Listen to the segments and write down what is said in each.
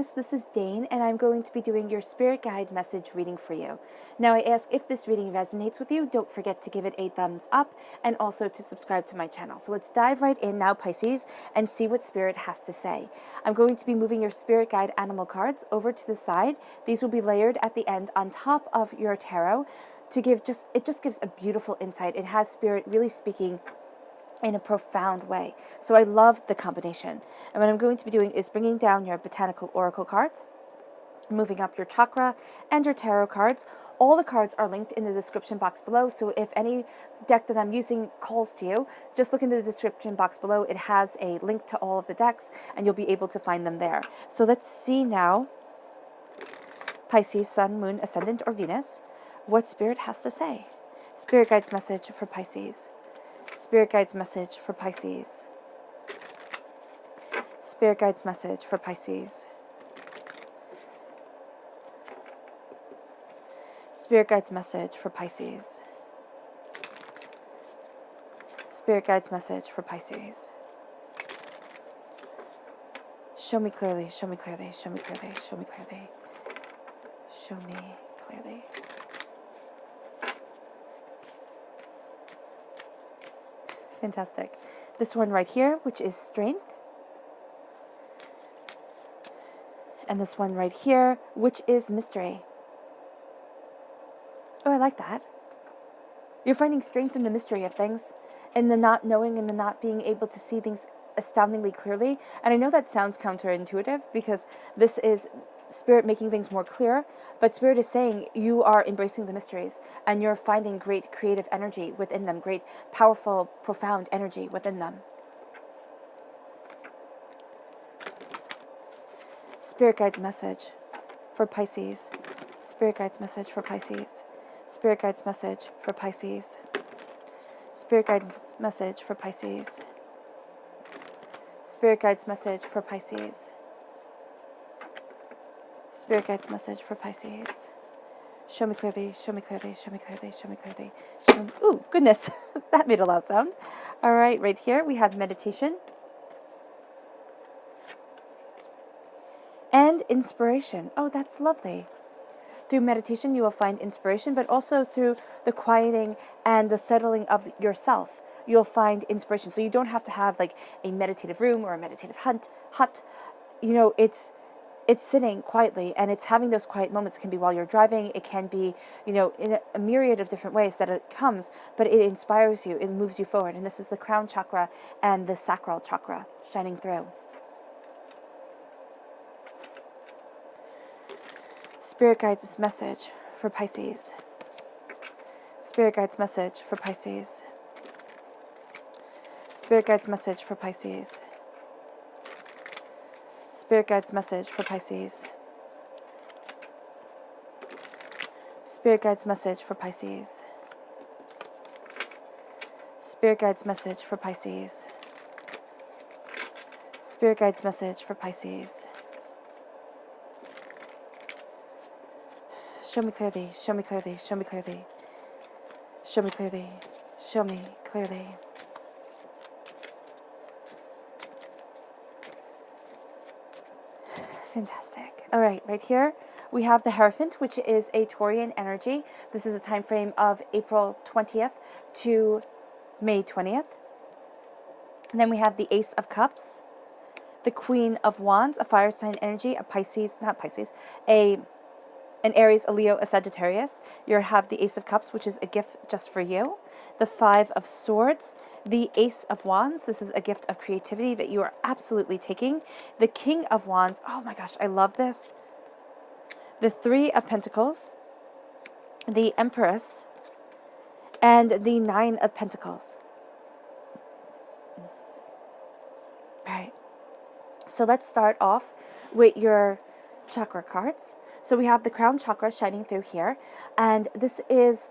This is Dane, and I'm going to be doing your spirit guide message reading for you. Now, I ask if this reading resonates with you, don't forget to give it a thumbs up and also to subscribe to my channel. So let's dive right in now, Pisces, and see what Spirit has to say. I'm going to be moving your spirit guide animal cards over to the side. These will be layered at the end on top of your tarot to give it just gives a beautiful insight. It has Spirit really speaking in a profound way. So I love the combination. And what I'm going to be doing is bringing down your botanical oracle cards, moving up your chakra and your tarot cards. All the cards are linked in the description box below, so if any deck that I'm using calls to you, just look in the description box below. It has a link to all of the decks, and you'll be able to find them there. So let's see now, Pisces, Sun, Moon, Ascendant, or Venus, what Spirit has to say. Spirit Guides message for Pisces. Spirit Guides message for Pisces. Spirit Guides message for Pisces. Spirit Guides message for Pisces. Spirit Guides message for Pisces. Show me clearly, show me clearly, show me clearly, show me clearly. Show me clearly. Fantastic. This one right here, which is strength. And this one right here, which is mystery. Oh, I like that. You're finding strength in the mystery of things, in the not knowing and the not being able to see things astoundingly clearly. And I know that sounds counterintuitive because this is Spirit making things more clear, but Spirit is saying you are embracing the mysteries and you're finding great creative energy within them, great, powerful, profound energy within them. Spirit Guides message for Pisces. Spirit Guides message for Pisces. Spirit Guides message for Pisces. Spirit Guides message for Pisces. Spirit Guides message for Pisces. Spirit Guides message for Pisces. Show me clearly, show me clearly, show me clearly, show me clearly. Ooh, goodness, that made a loud sound. All right, right here we have meditation and inspiration. Oh, that's lovely. Through meditation, you will find inspiration, but also through the quieting and the settling of yourself, you'll find inspiration. So you don't have to have like a meditative room or a meditative hut. You know, it's sitting quietly, and it's having those quiet moments. It can be while you're driving. It can be, you know, in a myriad of different ways that it comes, but it inspires you. It moves you forward. And this is the crown chakra and the sacral chakra shining through. Spirit Guides message for Pisces. Spirit Guides message for Pisces. Spirit Guides message for Pisces. Spirit Guides message for Pisces. Spirit Guides message for Pisces. Spirit Guides message for Pisces. Spirit Guides message for Pisces. Show me clearly, show me clearly, show me clearly. Show me clearly, show me clearly. Fantastic. All right, right here we have the Hierophant, which is a Taurian energy. This is a time frame of April 20th to May 20th. And then we have the Ace of Cups, the Queen of Wands, a fire sign energy, a Pisces, not Pisces, an Aries, a Leo, a Sagittarius. You have the Ace of Cups, which is a gift just for you. The Five of Swords, the Ace of Wands. This is a gift of creativity that you are absolutely taking. The King of Wands. Oh my gosh, I love this. The Three of Pentacles, the Empress, and the Nine of Pentacles. All right. So let's start off with your chakra cards. So we have the crown chakra shining through here, and this is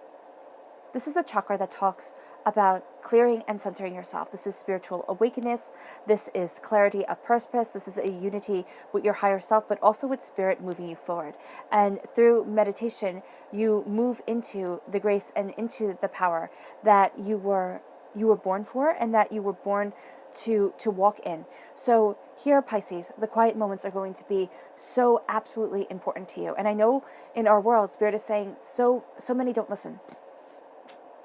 the chakra that talks about clearing and centering yourself. This is spiritual awakeness. This is clarity of purpose. This is a unity with your higher self, but also with Spirit moving you forward. And through meditation, you move into the grace and into the power that you were born for, and that you were born to walk in. So here, Pisces, the quiet moments are going to be so absolutely important to you. And I know in our world, Spirit is saying so many don't listen.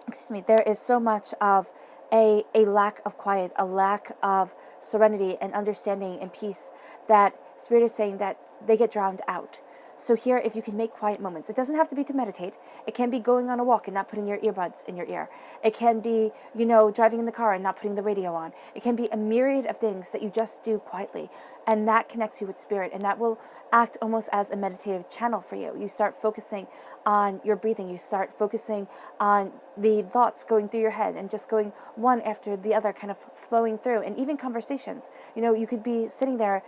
Excuse me, there is so much of a lack of quiet, a lack of serenity and understanding and peace that Spirit is saying that they get drowned out. So here, if you can make quiet moments, it doesn't have to be to meditate. It can be going on a walk and not putting your earbuds in your ear. It can be, driving in the car and not putting the radio on. It can be a myriad of things that you just do quietly. And that connects you with Spirit. And that will act almost as a meditative channel for you. You start focusing on your breathing. You start focusing on the thoughts going through your head and just going one after the other, kind of flowing through. And even conversations. You could be sitting there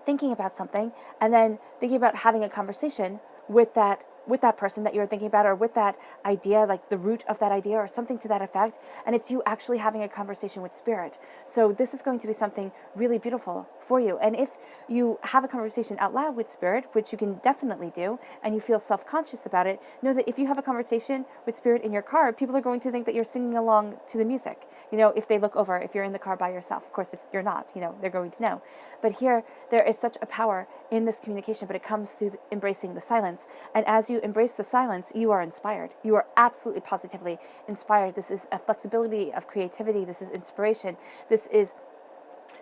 thinking about something and then thinking about having a conversation with that person that you're thinking about, or with that idea, like the root of that idea or something to that effect, and it's you actually having a conversation with Spirit. So this is going to be something really beautiful for you. And if you have a conversation out loud with Spirit, which you can definitely do, and you feel self-conscious about it, know that if you have a conversation with Spirit in your car, people are going to think that you're singing along to the music. If they look over, if you're in the car by yourself. Of course, if you're not, they're going to know. But here, there is such a power in this communication, but it comes through embracing the silence. And as you embrace the silence, you are inspired. You are absolutely positively inspired. This is a flexibility of creativity. This is inspiration. This is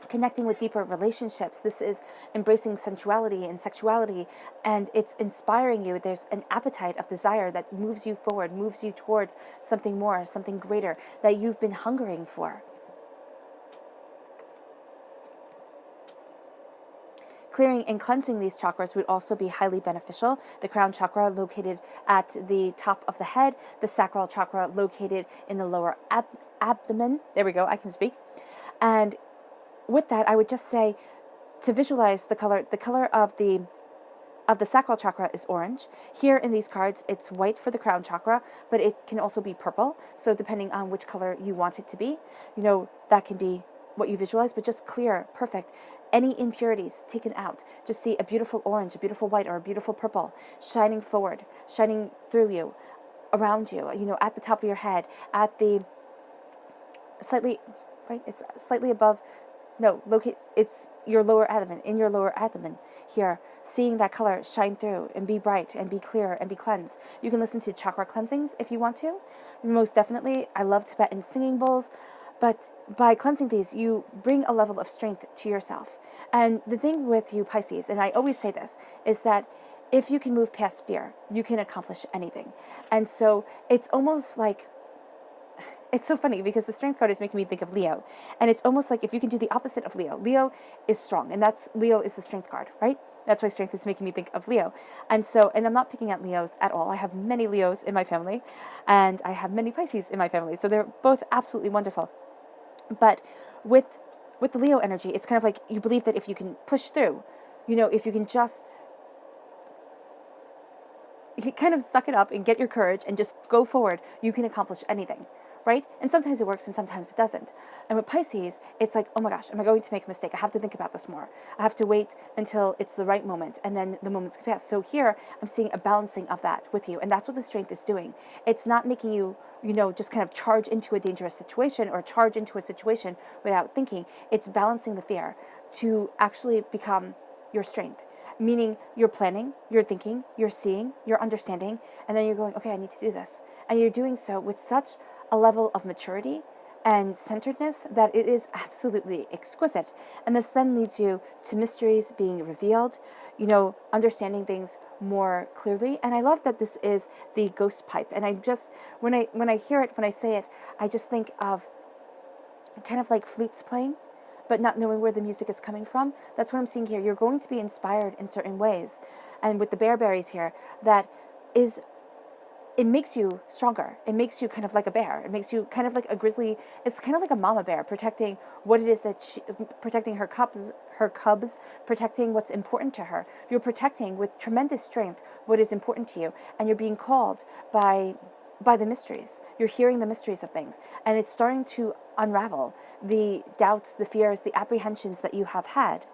connecting with deeper relationships. This is embracing sensuality and sexuality, and it's inspiring you. There's an appetite of desire that moves you forward, moves you towards something more, something greater that you've been hungering for. Clearing and cleansing these chakras would also be highly beneficial. The crown chakra located at the top of the head, the sacral chakra located in the lower abdomen. There we go, I can speak. And with that, I would just say to visualize the color of the sacral chakra is orange. Here in these cards, it's white for the crown chakra, but it can also be purple. So depending on which color you want it to be, that can be what you visualize, but just clear, perfect. Any impurities taken out. Just see a beautiful orange, a beautiful white, or a beautiful purple shining forward, shining through you, around you, at the top of your head, at the it's slightly above. No, it's your lower abdomen, in your lower abdomen here, seeing that color shine through and be bright and be clear and be cleansed. You can listen to chakra cleansings if you want to. Most definitely, I love Tibetan singing bowls, but by cleansing these, you bring a level of strength to yourself. And the thing with you, Pisces, and I always say this, is that if you can move past fear, you can accomplish anything. And so it's almost like, it's so funny because the strength card is making me think of Leo. And it's almost like if you can do the opposite of Leo. Leo is strong, and Leo is the strength card, right? That's why strength is making me think of Leo. And I'm not picking at Leos at all. I have many Leos in my family, and I have many Pisces in my family. So they're both absolutely wonderful. But with the Leo energy, it's kind of like you believe that if you can push through, if you can just, you can kind of suck it up and get your courage and just go forward, you can accomplish anything, right? And sometimes it works and sometimes it doesn't. And with Pisces, it's like, oh my gosh, am I going to make a mistake? I have to think about this more. I have to wait until it's the right moment, and then the moments can pass. So here, I'm seeing a balancing of that with you, and that's what the strength is doing. It's not making you, just kind of charge into a dangerous situation or charge into a situation without thinking. It's balancing the fear to actually become your strength. Meaning you're planning, you're thinking, you're seeing, you're understanding, and then you're going, okay, I need to do this. And you're doing so with such a level of maturity and centeredness that it is absolutely exquisite. And this then leads you to mysteries being revealed, understanding things more clearly. And I love that this is the ghost pipe. And I just, when I hear it, when I say it, I just think of kind of like flutes playing, but not knowing where the music is coming from. That's what I'm seeing here. You're going to be inspired in certain ways. And with the bear berries here, it makes you stronger. It makes you kind of like a bear. It makes you kind of like a grizzly. It's kind of like a mama bear protecting what it is protecting her cubs, protecting what's important to her. You're protecting with tremendous strength what is important to you, and you're being called by the mysteries. You're hearing the mysteries of things, and it's starting to unravel the doubts, the fears, the apprehensions that you have had.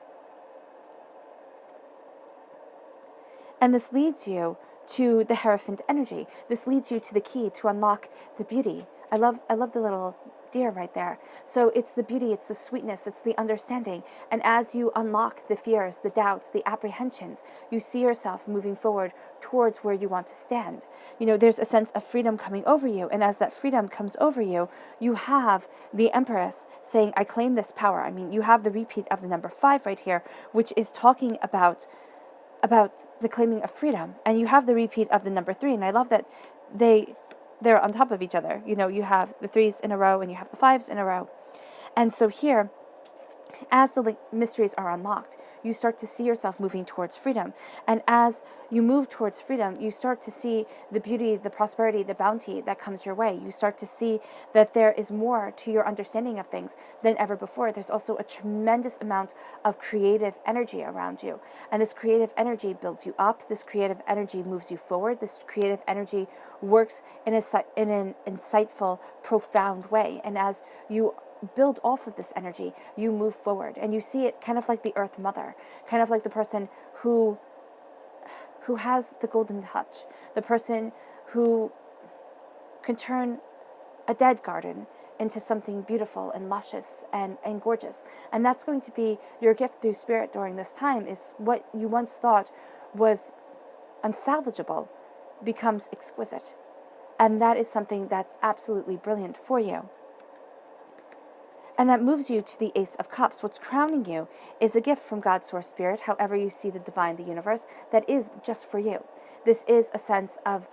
And this leads you to the Hierophant energy. This leads you to the key to unlock the beauty. I love the little deer right there. So it's the beauty, it's the sweetness, it's the understanding. And as you unlock the fears, the doubts, the apprehensions, you see yourself moving forward towards where you want to stand. There's a sense of freedom coming over you. And as that freedom comes over you, you have the Empress saying, I claim this power. I mean, you have the repeat of the number 5 right here, which is talking about the claiming of freedom. And you have the repeat of the number 3. And I love that they're on top of each other. You have the 3s in a row and you have the 5s in a row. And so here, as the mysteries are unlocked, you start to see yourself moving towards freedom. And as you move towards freedom, you start to see the beauty, the prosperity, the bounty that comes your way. You start to see that there is more to your understanding of things than ever before. There's also a tremendous amount of creative energy around you. And this creative energy builds you up. This creative energy moves you forward. This creative energy works in an insightful, profound way. And as you build off of this energy, you move forward, and you see it kind of like the Earth Mother, kind of like the person who has the golden touch, the person who can turn a dead garden into something beautiful and luscious and gorgeous. And that's going to be your gift through spirit during this time, is what you once thought was unsalvageable becomes exquisite. And that is something that's absolutely brilliant for you. And that moves you to the Ace of Cups. What's crowning you is a gift from God's source spirit, however you see the divine, the universe, that is just for you. This is a sense of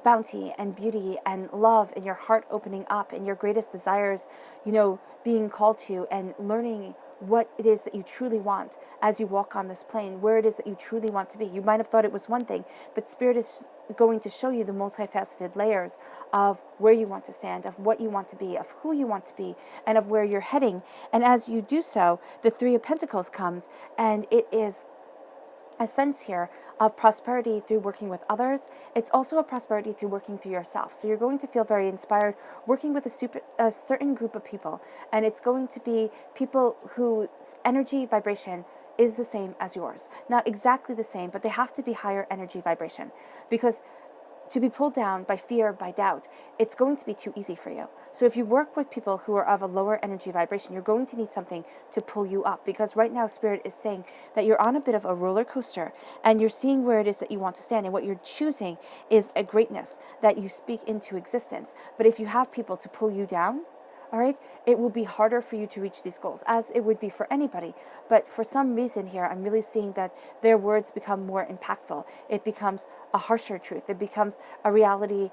bounty and beauty and love, and your heart opening up, and your greatest desires, being called to, and learning what it is that you truly want as you walk on this plane, where it is that you truly want to be. You might have thought it was one thing, but Spirit is going to show you the multifaceted layers of where you want to stand, of what you want to be, of who you want to be, and of where you're heading. And as you do so, the 3 of Pentacles comes, and it is a sense here of prosperity through working with others. It's also a prosperity through working through yourself. So you're going to feel very inspired working with a certain group of people. And it's going to be people whose energy vibration is the same as yours. Not exactly the same, but they have to be higher energy vibration. Because to be pulled down by fear, by doubt, it's going to be too easy for you. So if you work with people who are of a lower energy vibration, you're going to need something to pull you up, because right now Spirit is saying that you're on a bit of a roller coaster, and you're seeing where it is that you want to stand, and what you're choosing is a greatness that you speak into existence. But if you have people to pull you down, all right, it will be harder for you to reach these goals, as it would be for anybody. But for some reason here, I'm really seeing that their words become more impactful. It becomes a harsher truth. It becomes a reality.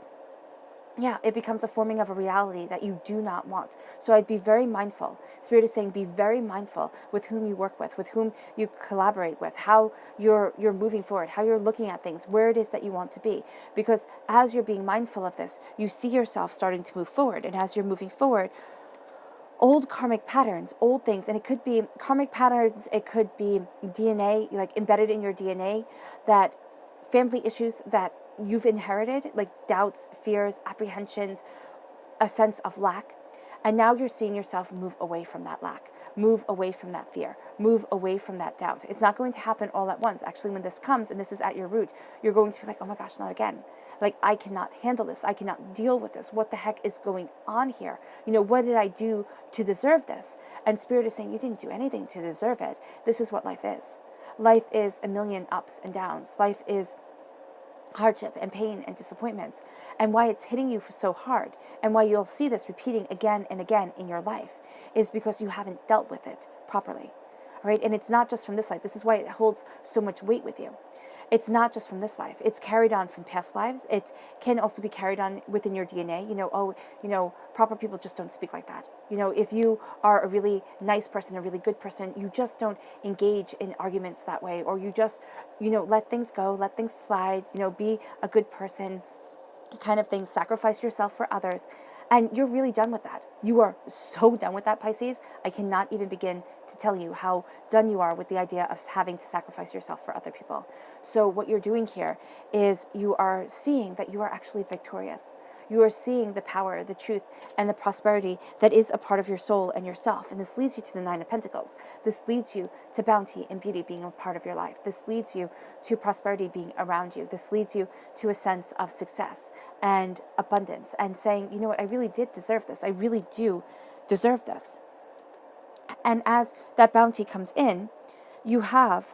Yeah, it becomes a forming of a reality that you do not want. So I'd be very mindful. Spirit is saying be very mindful with whom you work with whom you collaborate with, how you're moving forward, how you're looking at things, where it is that you want to be. Because as you're being mindful of this, you see yourself starting to move forward. And as you're moving forward, old karmic patterns, old things, and it could be karmic patterns, it could be DNA, like embedded in your DNA, that family issues that you've inherited, like doubts, fears, apprehensions, a sense of lack. And now you're seeing yourself move away from that lack, move away from that fear, move away from that doubt. It's not going to happen all at once. Actually, when this comes and this is at your root, you're going to be like, oh my gosh, not again. Like, I cannot handle this. I cannot deal with this. What the heck is going on here? What did I do to deserve this? And Spirit is saying, you didn't do anything to deserve it. This is what life is. Life is a million ups and downs. Life is hardship and pain and disappointments, and why it's hitting you so hard, and why you'll see this repeating again and again in your life is because you haven't dealt with it properly. All right, and it's not just from this life. This is why it holds so much weight with you. It's not just from this life. It's carried on from past lives. It can also be carried on within your DNA. Proper people just don't speak like that. If you are a really nice person, a really good person, you just don't engage in arguments that way, or you just, let things go, let things slide, be a good person, kind of thing, sacrifice yourself for others. And you're really done with that. You are so done with that, Pisces. I cannot even begin to tell you how done you are with the idea of having to sacrifice yourself for other people. So what you're doing here is you are seeing that you are actually victorious. You are seeing the power, the truth, and the prosperity that is a part of your soul and yourself. And this leads you to the Nine of Pentacles. This leads you to bounty and beauty being a part of your life. This leads you to prosperity being around you. This leads you to a sense of success and abundance and saying, you know what, I really did deserve this. I really do deserve this. And as that bounty comes in, you have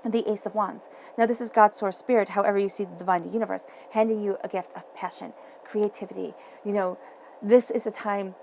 the Ace of Wands. Now, this is God's source spirit, however you see the divine, the universe, handing you a gift of passion, creativity. You know, this is a time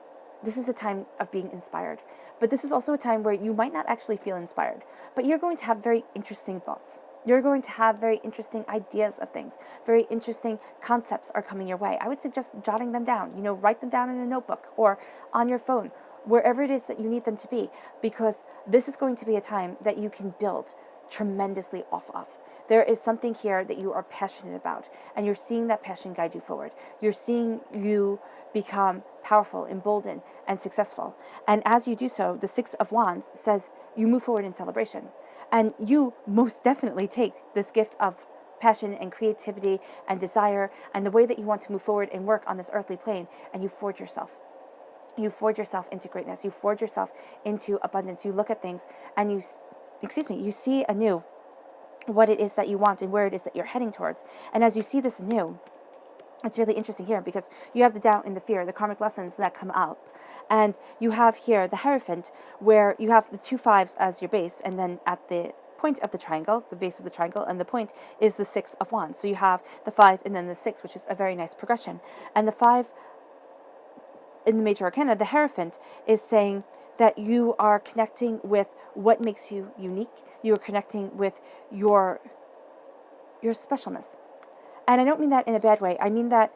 of being inspired. But this is also a time where you might not actually feel inspired, but you're going to have very interesting thoughts. You're going to have very interesting ideas of things. Very interesting concepts are coming your way. I would suggest jotting them down. You know, write them down in a notebook or on your phone, wherever it is that you need them to be, because this is going to be a time that you can build tremendously off of. There is something here that you are passionate about, and you're seeing that passion guide you forward. You're seeing you become powerful, emboldened, and successful. And as you do so, the Six of Wands says you move forward in celebration. And you most definitely take this gift of passion and creativity and desire and the way that you want to move forward and work on this earthly plane, and you forge yourself. You forge yourself into greatness. You forge yourself into abundance. You look at things and you see anew what it is that you want and where it is that you're heading towards. And as you see this anew, it's really interesting here because you have the doubt and the fear, the karmic lessons that come up. And you have here the Hierophant, where you have the 2 5s as your base, and then at the point of the triangle, the base of the triangle, and the point is the 6 of Wands. So you have the 5 and then the 6, which is a very nice progression. And the 5 in the Major Arcana, the Hierophant, is saying that you are connecting with what makes you unique. You are connecting with your specialness. And I don't mean that in a bad way. I mean that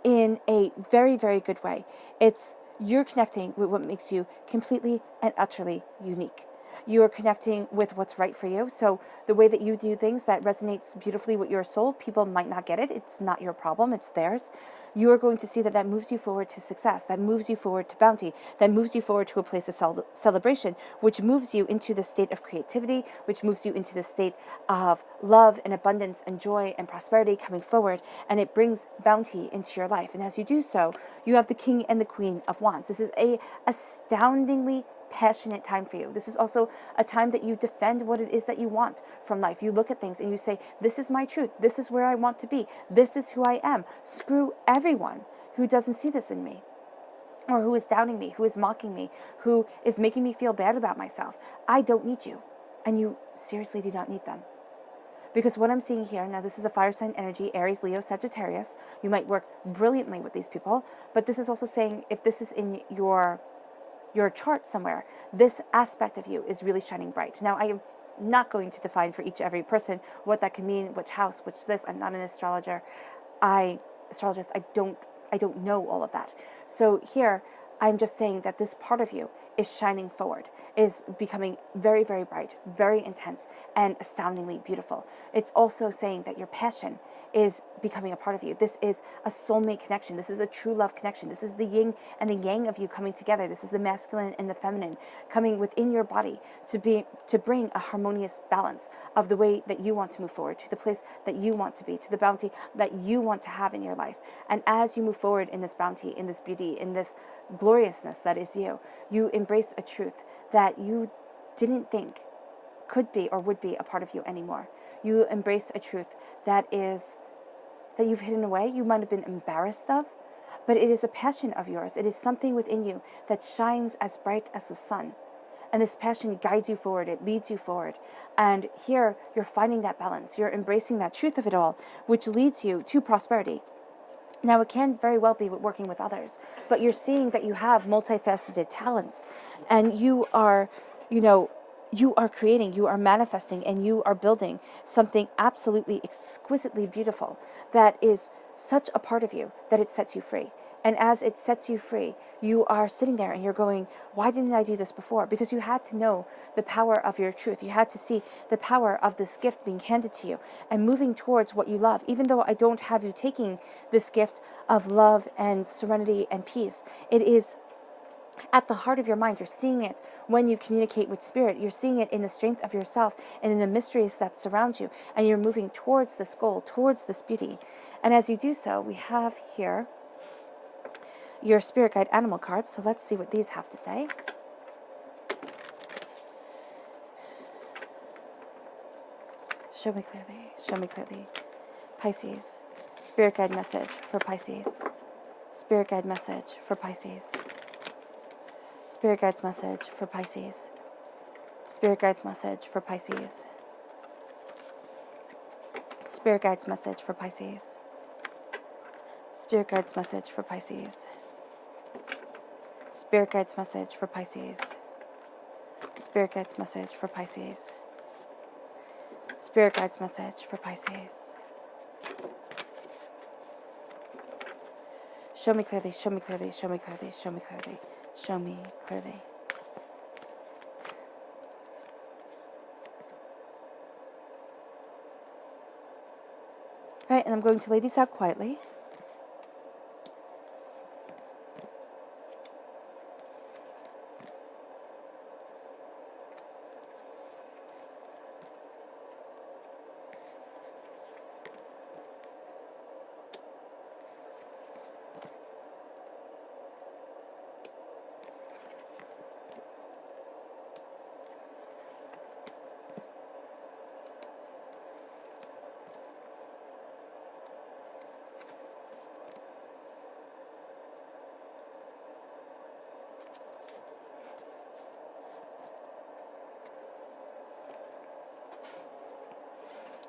in a very, very good way. It's you're connecting with what makes you completely and utterly unique. You are connecting with what's right for you. So the way that you do things that resonates beautifully with your soul, people might not get it. It's not your problem. It's theirs. You are going to see that that moves you forward to success, that moves you forward to bounty, that moves you forward to a place of celebration, which moves you into the state of creativity, which moves you into the state of love and abundance and joy and prosperity coming forward, and it brings bounty into your life. And as you do so, you have the King and the Queen of Wands. This is a astoundingly passionate time for you. This is also a time that you defend what it is that you want from life. You look at things and you say, this is my truth. This is where I want to be. This is who I am. Screw everyone who doesn't see this in me, or who is doubting me, who is mocking me, who is making me feel bad about myself. I don't need you. And you seriously do not need them. Because what I'm seeing here, now this is a fire sign energy, Aries, Leo, Sagittarius. You might work brilliantly with these people, but this is also saying if this is in your chart somewhere, this aspect of you is really shining bright. Now, I am not going to define for every person what that can mean, which house, which this. I'm not an astrologer. I don't know all of that. So here, I'm just saying that this part of you is shining forward, is becoming very, very bright, very intense, and astoundingly beautiful. It's also saying that your passion is becoming a part of you. This is a soulmate connection. This is a true love connection. This is the yin and the yang of you coming together. This is the masculine and the feminine coming within your body to bring a harmonious balance of the way that you want to move forward, to the place that you want to be, to the bounty that you want to have in your life. And as you move forward in this bounty, in this beauty, in this gloriousness that is you, you embrace a truth that you didn't think could be or would be a part of you anymore. You embrace a truth that you've hidden away, you might have been embarrassed of, but it is a passion of yours. It is something within you that shines as bright as the sun. And this passion guides you forward, it leads you forward. And here you're finding that balance, you're embracing that truth of it all, which leads you to prosperity. Now, it can very well be working with others, but you're seeing that you have multifaceted talents, and you are creating, you are manifesting, and you are building something absolutely exquisitely beautiful that is such a part of you that it sets you free. And as it sets you free, you are sitting there and you're going, why didn't I do this before? Because you had to know the power of your truth. You had to see the power of this gift being handed to you and moving towards what you love. Even though I don't have you taking this gift of love and serenity and peace, it is at the heart of your mind. You're seeing it when you communicate with spirit. You're seeing it in the strength of yourself and in the mysteries that surround you. And you're moving towards this goal, towards this beauty. And as you do so, we have here your spirit guide animal cards. So let's see what these have to say. Show me clearly. Show me clearly. Pisces. Spirit guide message for Pisces. Spirit guide message for Pisces. Spirit guide's message for Pisces. Spirit guide's message for Pisces. Spirit guide's message for Pisces. Spirit guide's message for Pisces. Spirit guide's message for Pisces. Spirit guide's message for Pisces. Spirit guide's message for Pisces. Show me clearly, show me clearly, show me clearly, show me clearly, show me clearly. All right, and I'm going to lay these out quietly.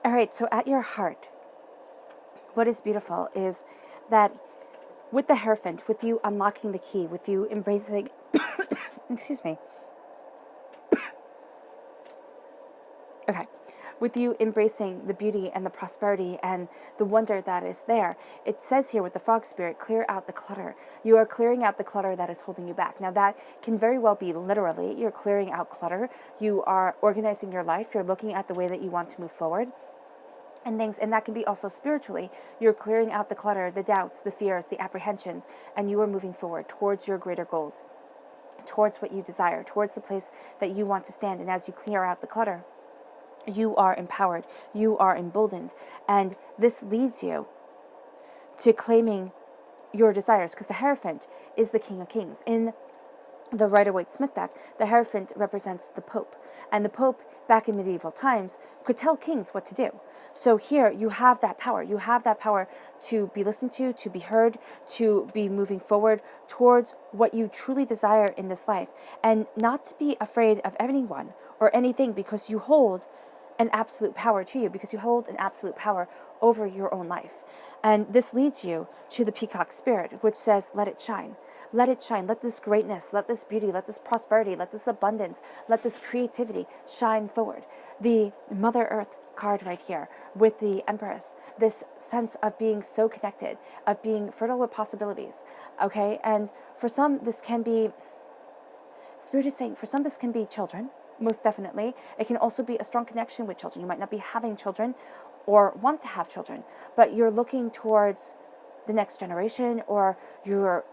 All right, so at your heart, what is beautiful is that with the Hierophant, with you unlocking the key, with you embracing, excuse me, okay, with you embracing the beauty and the prosperity and the wonder that is there, it says here with the frog spirit, clear out the clutter. You are clearing out the clutter that is holding you back. Now that can very well be literally, you're clearing out clutter. You are organizing your life. You're looking at the way that you want to move forward. And things, and that can be also spiritually. You're clearing out the clutter, the doubts, the fears, the apprehensions, and you are moving forward towards your greater goals, towards what you desire, towards the place that you want to stand. And as you clear out the clutter, you are empowered, you are emboldened, and this leads you to claiming your desires, because the Hierophant is the King of Kings. In the Rider-Waite-Smith deck, the Hierophant represents the Pope, and the Pope, back in medieval times, could tell kings what to do. So here, you have that power. You have that power to be listened to be heard, to be moving forward towards what you truly desire in this life, and not to be afraid of anyone or anything, because you hold an absolute power to you, because you hold an absolute power over your own life. And this leads you to the Peacock Spirit, which says, let it shine. Let it shine. Let this greatness, let this beauty, let this prosperity, let this abundance, let this creativity shine forward. The Mother Earth card right here with the Empress, this sense of being so connected, of being fertile with possibilities, okay? And for some, this can be, Spirit is saying, for some, this can be children, most definitely. It can also be a strong connection with children. You might not be having children or want to have children, but you're looking towards the next generation, or you're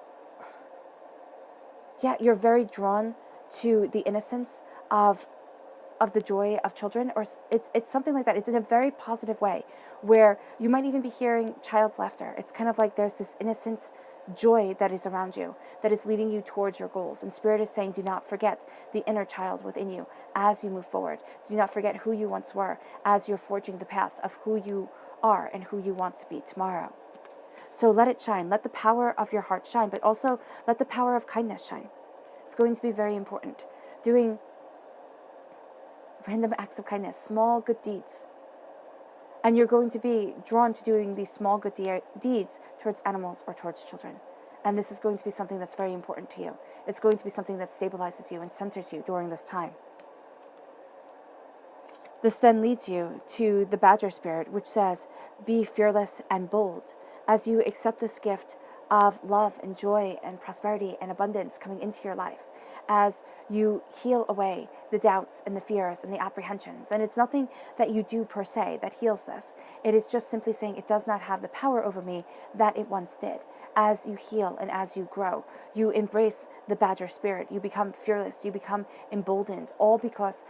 very drawn to the innocence of the joy of children, or it's something like that. It's in a very positive way, where you might even be hearing child's laughter. It's kind of like there's this innocence, joy that is around you, that is leading you towards your goals. And Spirit is saying, do not forget the inner child within you as you move forward. Do not forget who you once were as you're forging the path of who you are and who you want to be tomorrow. So let it shine. Let the power of your heart shine, but also let the power of kindness shine. It's going to be very important. Doing random acts of kindness, small good deeds. And you're going to be drawn to doing these small good deeds towards animals or towards children. And this is going to be something that's very important to you. It's going to be something that stabilizes you and centers you during this time. This then leads you to the Badger Spirit, which says, be fearless and bold as you accept this gift of love and joy and prosperity and abundance coming into your life. as you heal away the doubts and the fears and the apprehensions. And it's nothing that you do per se that heals this. It is just simply saying it does not have the power over me that it once did. As you heal and as you grow, you embrace the badger spirit, you become fearless, you become emboldened, all because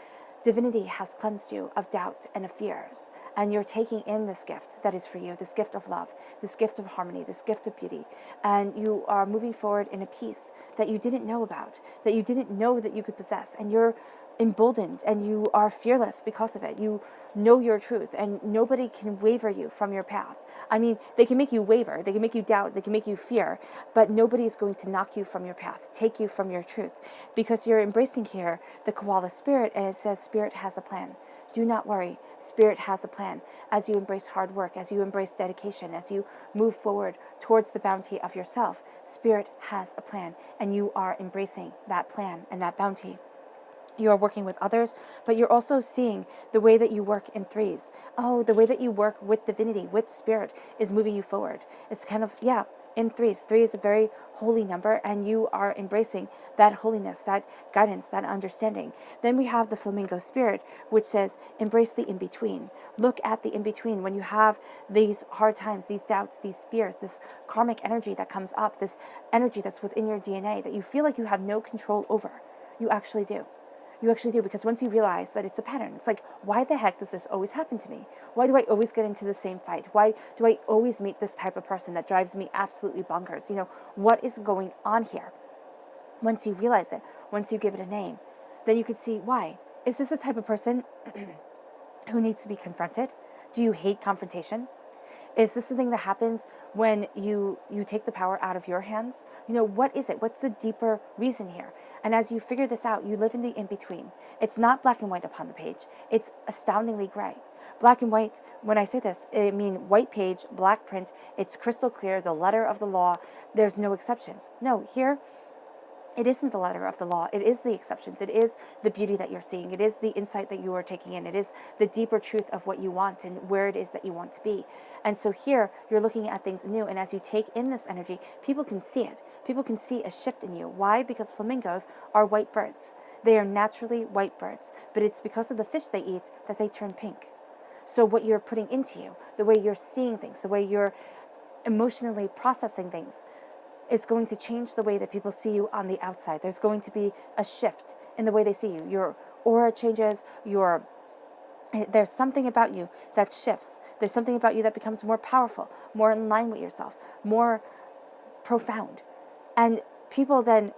divinity has cleansed you of doubt and of fears. And you're taking in this gift that is for you, this gift of love, this gift of harmony, this gift of beauty. And you are moving forward in a peace that you didn't know about, that you didn't know that you could possess. And you're emboldened and you are fearless because of it. You know your truth and nobody can waver you from your path. I mean, they can make you waver, they can make you doubt, they can make you fear, but nobody is going to knock you from your path, take you from your truth, because you're embracing here the koala spirit, and it says spirit has a plan. Do not worry, spirit has a plan. As you embrace hard work, as you embrace dedication, as you move forward towards the bounty of yourself, spirit has a plan, and you are embracing that plan and that bounty. You are working with others, but you're also seeing the way that you work in threes. Oh, the way that you work with divinity, with spirit, is moving you forward. It's kind of, in threes. Three is a very holy number, and you are embracing that holiness, that guidance, that understanding. Then we have the flamingo spirit, which says, embrace the in-between. Look at the in-between. When you have these hard times, these doubts, these fears, this karmic energy that comes up, this energy that's within your DNA that you feel like you have no control over. You actually do. You actually do, because once you realize that it's a pattern, it's like, why the heck does this always happen to me? Why do I always get into the same fight? Why do I always meet this type of person that drives me absolutely bonkers? What is going on here? Once you realize it, once you give it a name, then you can see why. Is this the type of person who needs to be confronted? Do you hate confrontation? Is this the thing that happens when you take the power out of your hands? What is it? What's the deeper reason here? And as you figure this out, you live in the in-between. It's not black and white upon the page. It's astoundingly gray. Black and white, when I say this, I mean white page, black print. It's crystal clear, the letter of the law. There's no exceptions. No, here, it isn't the letter of the law. It is the exceptions. It is the beauty that you're seeing. It is the insight that you are taking in. It is the deeper truth of what you want and where it is that you want to be. And so here, you're looking at things anew. And as you take in this energy, people can see it. People can see a shift in you. Why? Because flamingos are white birds. They are naturally white birds. But it's because of the fish they eat that they turn pink. So what you're putting into you, the way you're seeing things, the way you're emotionally processing things, it's going to change the way that people see you on the outside. There's going to be a shift in the way they see you. Your aura changes, there's something about you that shifts. There's something about you that becomes more powerful, more in line with yourself, more profound. And people then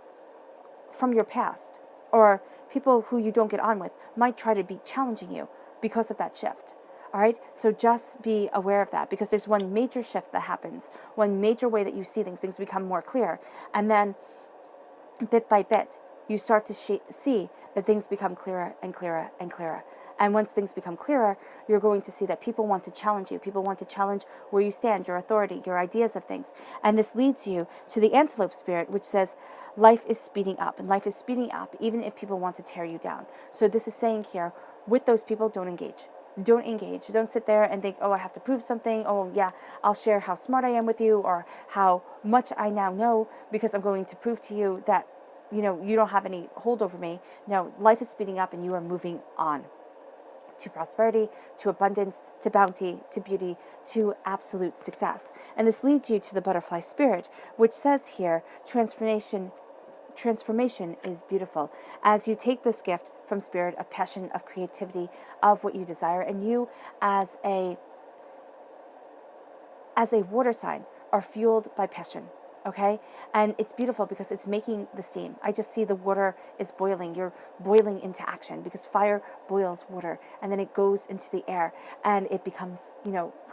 from your past, or people who you don't get on with, might try to be challenging you because of that shift. All right, so just be aware of that, because there's one major shift that happens, one major way that you see things become more clear, and then bit by bit, you start to see that things become clearer and clearer and clearer. And once things become clearer, you're going to see that people want to challenge you. People want to challenge where you stand, your authority, your ideas of things. And this leads you to the antelope spirit, which says life is speeding up, and life is speeding up even if people want to tear you down. So this is saying here, with those people, don't engage. Don't engage. Don't sit there and think, oh, I have to prove something. Oh, yeah, I'll share how smart I am with you, or how much I now know, because I'm going to prove to you that, you don't have any hold over me. No, life is speeding up and you are moving on to prosperity, to abundance, to bounty, to beauty, to absolute success. And this leads you to the butterfly spirit, which says here, transformation is beautiful. As you take this gift from spirit of passion, of creativity, of what you desire, and you as a water sign are fueled by passion. Okay? And it's beautiful because it's making the steam. I just see the water is boiling. You're boiling into action, because fire boils water and then it goes into the air and it becomes,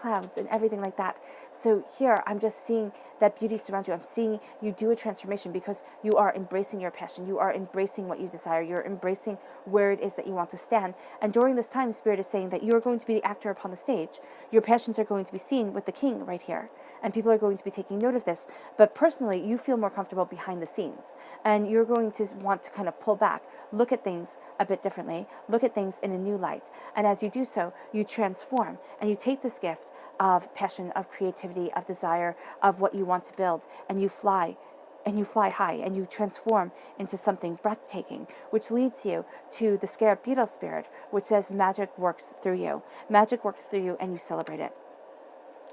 clouds and everything like that. So here I'm just seeing that beauty surround you. I'm seeing you do a transformation because you are embracing your passion. You are embracing what you desire. You're embracing where it is that you want to stand. And during this time, Spirit is saying that you are going to be the actor upon the stage. Your passions are going to be seen with the king right here. And people are going to be taking note of this. But personally, you feel more comfortable behind the scenes. And you're going to want to kind of pull back, look at things a bit differently, look at things in a new light. And as you do so, you transform and you take this gift of passion, of creativity, of desire, of what you want to build, and you fly and you fly high and you transform into something breathtaking, which leads you to the scarab beetle spirit, which says magic works through you. Magic works through you, and you celebrate it.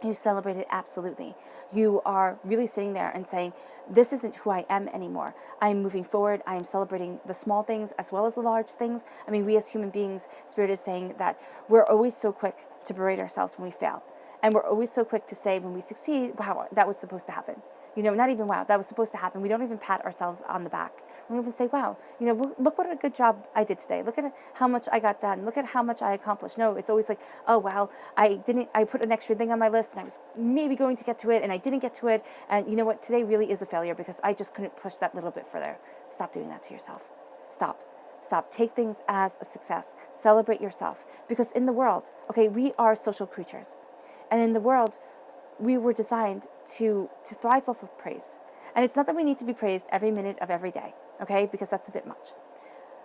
You celebrate it absolutely. You are really sitting there and saying, this isn't who I am anymore. I am moving forward. I am celebrating the small things as well as the large things. I mean, we as human beings, Spirit is saying that we're always so quick to berate ourselves when we fail. And we're always so quick to say when we succeed, wow, that was supposed to happen. Not even wow, that was supposed to happen. We don't even pat ourselves on the back. We don't even say, wow, look what a good job I did today. Look at how much I got done. Look at how much I accomplished. No, it's always like, oh, wow, I put an extra thing on my list and I was maybe going to get to it and I didn't get to it. And you know what? Today really is a failure because I just couldn't push that little bit further. Stop doing that to yourself. Stop. Take things as a success. Celebrate yourself. Because in the world, okay, we are social creatures. And in the world, we were designed to thrive off of praise. And it's not that we need to be praised every minute of every day, okay? Because that's a bit much.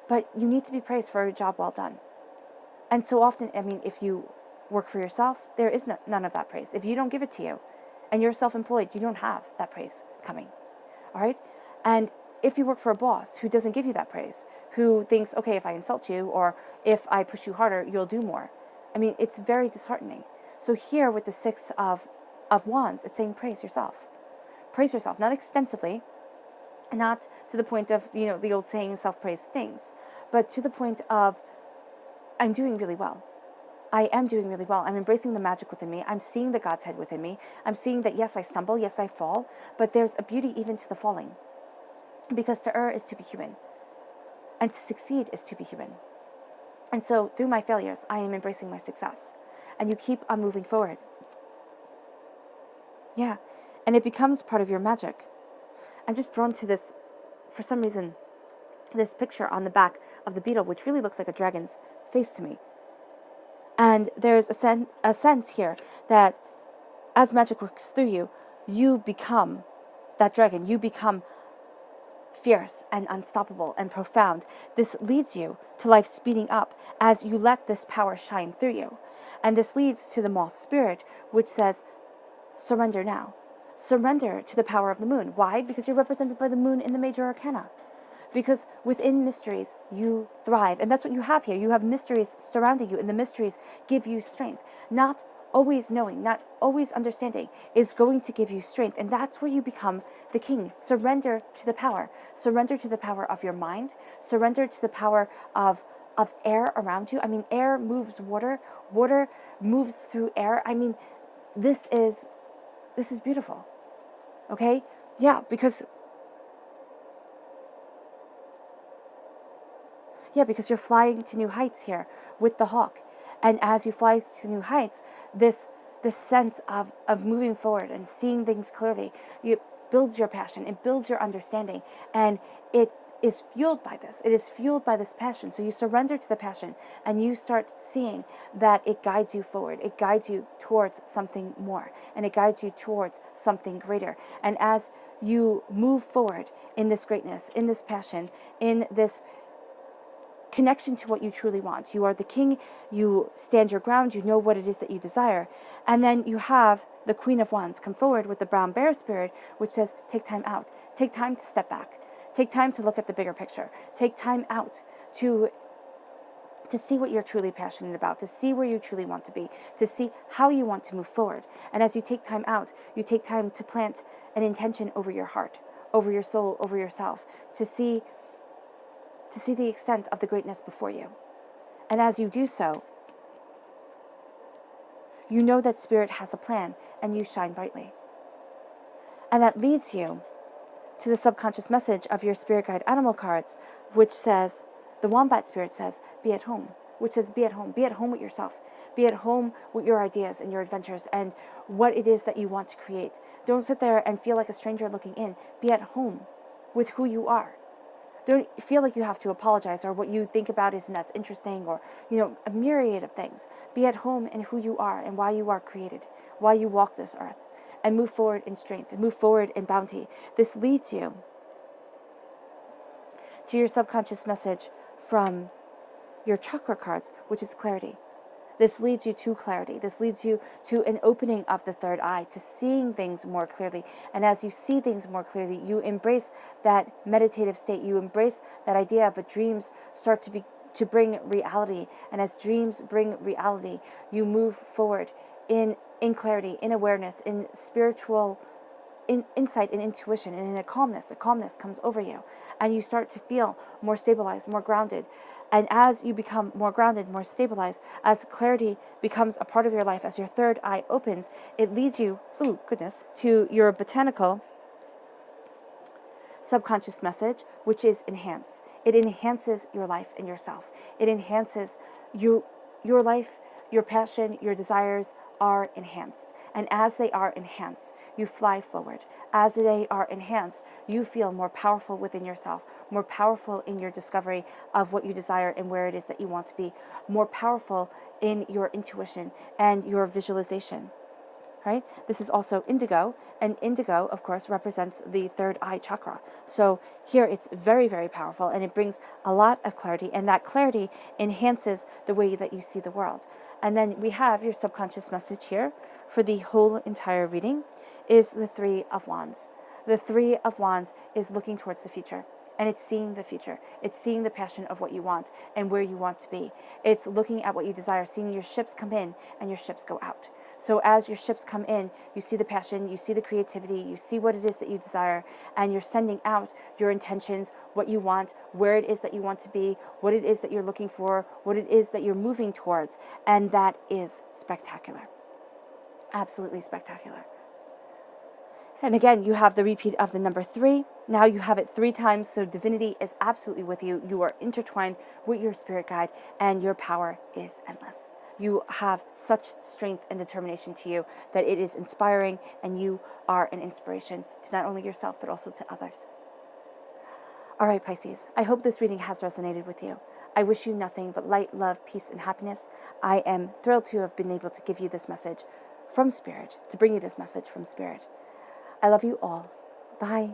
But you need to be praised for a job well done. And so often, I mean, if you work for yourself, there is none of that praise. If you don't give it to you and you're self-employed, you don't have that praise coming, all right? And if you work for a boss who doesn't give you that praise, who thinks, okay, if I insult you or if I push you harder, you'll do more. I mean, it's very disheartening. So here with the Six of Wands, it's saying praise yourself. Praise yourself, not extensively, not to the point of, the old saying, self-praise things, but to the point of, I'm doing really well. I am doing really well. I'm embracing the magic within me. I'm seeing the God's head within me. I'm seeing that, yes, I stumble, yes, I fall, but there's a beauty even to the falling. Because to err is to be human. And to succeed is to be human. And so through my failures, I am embracing my success. And you keep on moving forward. Yeah, and it becomes part of your magic. I'm just drawn to this, for some reason, this picture on the back of the beetle, which really looks like a dragon's face to me. And there's a sense here that as magic works through you, you become that dragon. You become fierce and unstoppable and profound. This leads you to life speeding up as you let this power shine through you. And this leads to the moth spirit, which says, surrender now. Surrender to the power of the moon. Why? Because you're represented by the moon in the major arcana. Because within mysteries, you thrive. And that's what you have here. You have mysteries surrounding you, and the mysteries give you strength. Not always knowing, not always understanding is going to give you strength. And that's where you become the king. Surrender to the power. Surrender to the power of your mind. Surrender to the power of air around you. I mean, air moves water. Water moves through air. I mean, this is beautiful. Okay? Yeah, because you're flying to new heights here with the hawk. And as you fly to new heights, this sense of moving forward and seeing things clearly, it builds your passion, it builds your understanding, and it is fueled by this. It is fueled by this passion. So you surrender to the passion and you start seeing that it guides you forward. It guides you towards something more, and it guides you towards something greater. And as you move forward in this greatness, in this passion, in this connection to what you truly want. You are the king, you stand your ground, you know what it is that you desire. And then you have the Queen of Wands come forward with the brown bear spirit, which says, take time out. Take time to step back. Take time to look at the bigger picture. Take time out to see what you're truly passionate about, to see where you truly want to be, to see how you want to move forward. And as you take time out, you take time to plant an intention over your heart, over your soul, over yourself, to see the extent of the greatness before you. And as you do so, you know that Spirit has a plan, and you shine brightly. And that leads you to the subconscious message of your Spirit Guide Animal cards, which says, the Wombat Spirit says, be at home, which says be at home. Be at home with yourself. Be at home with your ideas and your adventures and what it is that you want to create. Don't sit there and feel like a stranger looking in. Be at home with who you are. Don't feel like you have to apologize or what you think about isn't that's interesting or, a myriad of things. Be at home in who you are and why you are created, why you walk this earth, and move forward in strength and move forward in bounty. This leads you to your subconscious message from your chakra cards, which is clarity. This leads you to clarity. This leads you to an opening of the third eye, to seeing things more clearly. And as you see things more clearly, you embrace that meditative state. You embrace that idea, but dreams start to bring reality. And as dreams bring reality, you move forward in clarity, in awareness, in spiritual insight and intuition, and in a calmness comes over you, and you start to feel more stabilized, more grounded. And as you become more grounded, more stabilized, as clarity becomes a part of your life, as your third eye opens, it leads you, to your botanical subconscious message, which is enhance. It enhances your life and yourself. It enhances your life, your passion, your desires are enhanced. And as they are enhanced, you fly forward. As they are enhanced, you feel more powerful within yourself, more powerful in your discovery of what you desire and where it is that you want to be, more powerful in your intuition and your visualization. Right? This is also indigo, and indigo, of course, represents the third eye chakra. So here it's very, very powerful, and it brings a lot of clarity, and that clarity enhances the way that you see the world. And then we have your subconscious message here for the whole entire reading is the Three of Wands. The Three of Wands is looking towards the future. And it's seeing the future. It's seeing the passion of what you want and where you want to be. It's looking at what you desire, seeing your ships come in and your ships go out. So as your ships come in, you see the passion, you see the creativity, you see what it is that you desire, and you're sending out your intentions, what you want, where it is that you want to be, what it is that you're looking for, what it is that you're moving towards. And that is spectacular. Absolutely spectacular. And again, you have the repeat of the number 3. Now you have it 3 times, so divinity is absolutely with you. You are intertwined with your spirit guide, and your power is endless. You have such strength and determination to you that it is inspiring, and you are an inspiration to not only yourself, but also to others. All right, Pisces, I hope this reading has resonated with you. I wish you nothing but light, love, peace, and happiness. I am thrilled to have been able to give you this message from Spirit, to bring you this message from Spirit. I love you all. Bye.